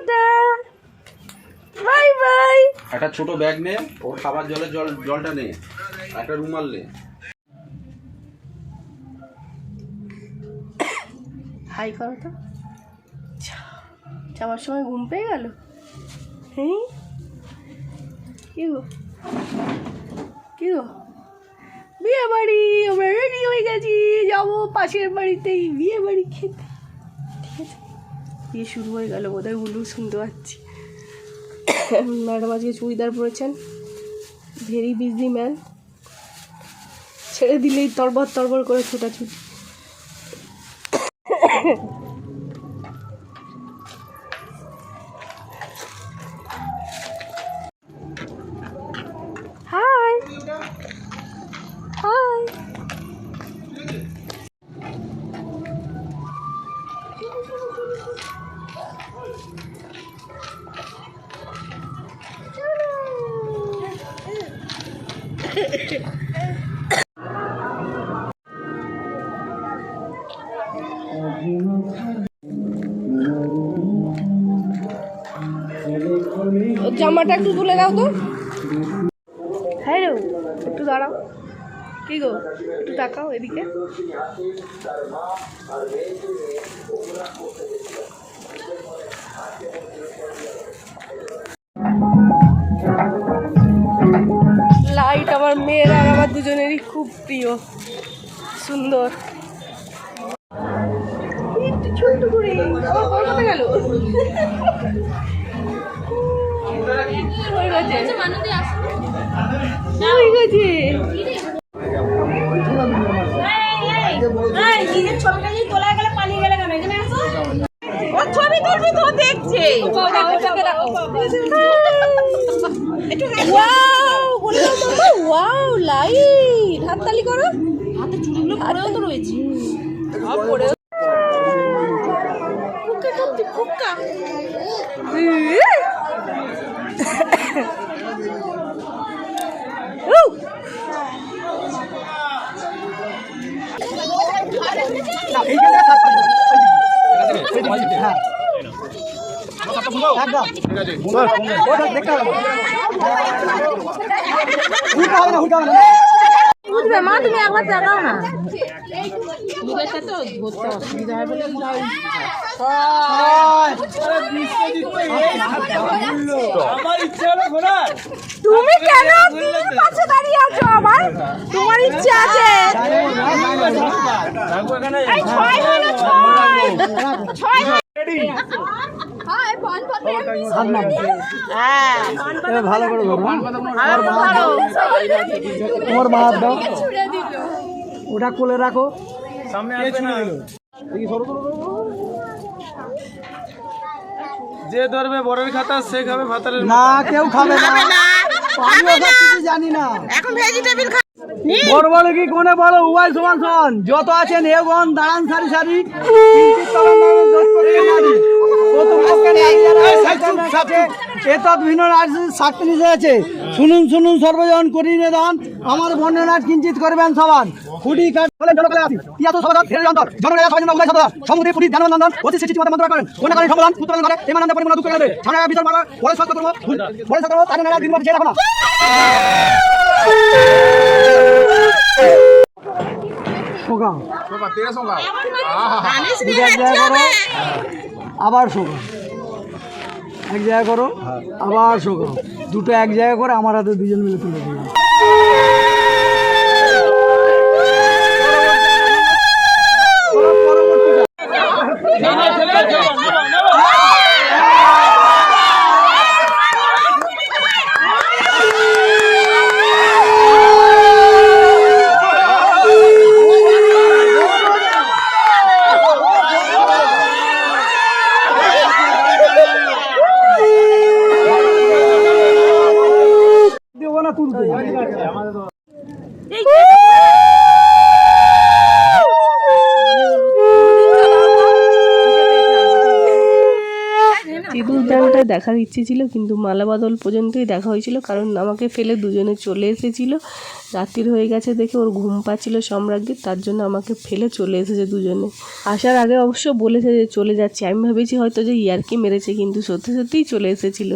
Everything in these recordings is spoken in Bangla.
Tata, bye bye. একটা ছোট ব্যাগ নে, ওর খাবার জলটা নে, একটা রুমাল নে। হাই করো তো। যাওয়ার সময় ঘুম পেয়ে গেল। হ্যাঁ কি গো, কি গো? বিয়ে বাড়ি, আমরা রেডি হয়ে গেছি, যাবো পাশের বাড়িতেই বিয়ে বাড়ি খেতে। ঠিক আছে, বিয়ে শুরু হয়ে গেল বোধহয়, উলু শুনতে পাচ্ছি। ম্যাডাম আজকে চুড়িদার পরেছেন, ভেরি বিজি ম্যান। ছেড়ে দিলেই তরবর তরবর করে ছোটাছুটি। হাই হাই, জামাটা একটু তুলে দাও তো। হ্যাঁ রে, একটু দাঁড়াও। কি গো, একটু তাকাও এদিকে। লাইট আমার মেয়ের আর আমার দুজনেরই খুব প্রিয়, সুন্দর। একটু ছোট্ট করে আমার বসাতে গেল। হয়ে গেছে, হয়ে গেছে। ছবি তুলবি তো, দেখছে। ওয়াও লাইট, হাততালি করো। হাতে চুড়িগুলো পরেও তো রয়েছে, সব পরে। ফুক্কা করতে ফুক্কা। বুঝবে মা, তুমি একবার দেখাও না। তুমি কেন পাশে দাঁড়িয়ে আছো? আমার তোমার ইচ্ছা আছে। ভালো করে তোমার মাছ দাও, ওটা কোলে রাখো। সামনে যে ধরবে বরের খাতা সে খাবে ভাতারের না, কেউ খাবে না, জানি না। এখন ভেজিটেবল বড় বড় কি কোনে বলো, উভয় সমান সমান। যত আছেন এগন দাঁড়ান সারি সারি। শুনুন শুনুন সর্বজন করি নিদান, আমার বর্ণনা কিঞ্চিত করবেন সবান। ফুটি কাট বলে জনকলে আসি তিয়াত সবাদ ফেরে যন্তর জনকলে সবাই উদয় সদা সমুদ্রে ফুটি ধ্যান নন্দন অতি সৃষ্টি মত মন্ত্র করেন কোন কারণে সমাধান পুত্র করে এমানন্দ পরিমাণ দুঃখ করে সামনে বিচার মারা বলে সত্য করব বলে সত্য তার না দিন মত যে রাখো না। সোগাও সোগা তেরা সোগা আবার সোগা এক জায়গা করো, আবার সোগাও। দুটো এক জায়গা করে আমার হাতে দুজন মিলে তুলে দিই। সিঁদুর দানটা দেখার ইচ্ছে ছিল, কিন্তু মালা বদল পর্যন্তই দেখা হয়েছিল, কারণ আমাকে ফেলে দুজনে চলে এসেছিল। রাত্রির হয়ে গেছে দেখে ওর ঘুম পাচ্ছিল সম্রাজ্ঞীর, তার জন্য আমাকে ফেলে চলে এসেছে দুজনে। আসার আগে অবশ্য বলেছে যে চলে যাচ্ছে, আমি ভেবেছি হয়তো যে ইয়ার্কি মেরেছে, কিন্তু সত্যি সত্যিই চলে এসেছিল।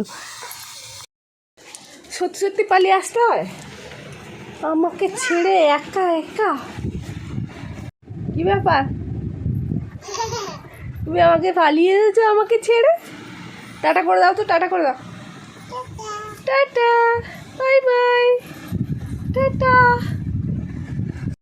সত্যি সত্যি পালিয়ে আসতে হয় আমাকে ছেড়ে একা একা? কি ব্যাপার, তুমি আমাকে পালিয়ে এসেছো আমাকে ছেড়ে? টাটা করে দাও তো, টাটা করে দাও। Tata, bye bye, tata.